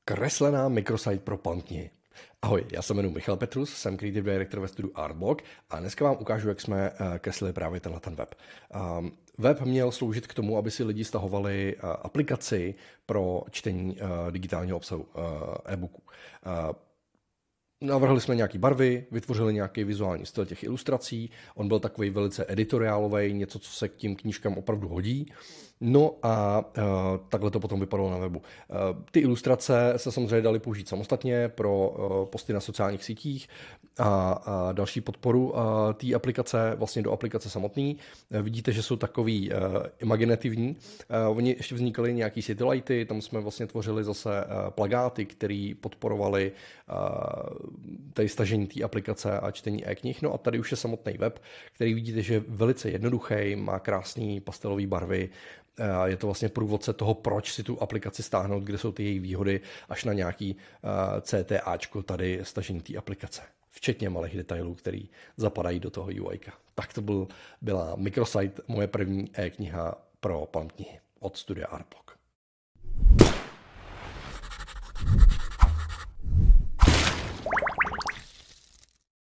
Kreslená mikrosite pro palmknihy. Ahoj, já se jmenuji Michal Petrus, jsem Creative Director ve studiu Artblog a dneska vám ukážu, jak jsme kreslili právě tenhle web. Web měl sloužit k tomu, aby si lidi stahovali aplikaci pro čtení digitálního obsahu e-booku. Navrhli jsme nějaké barvy, vytvořili nějaký vizuální styl těch ilustrací, on byl takový velice editoriálový, něco, co se k tím knížkám opravdu hodí. No a takhle to potom vypadalo na webu. Ty ilustrace se samozřejmě daly použít samostatně pro posty na sociálních sítích a další podporu té aplikace, vlastně do aplikace samotný. Vidíte, že jsou takový imaginativní. Oni ještě vznikaly nějaký citylighty, tam jsme vlastně tvořili zase plagáty, které podporovaly tady stažení té aplikace a čtení e-knih. No a tady už je samotný web, který vidíte, že je velice jednoduchý, má krásné pastelové barvy. Je to vlastně průvodce toho, proč si tu aplikaci stáhnout, kde jsou ty její výhody, až na nějaký CTAčko tady stažení té aplikace. Včetně malých detailů, které zapadají do toho UI. Tak to byla Microsite, moje první e-kniha pro palmknihy od studia Artblog.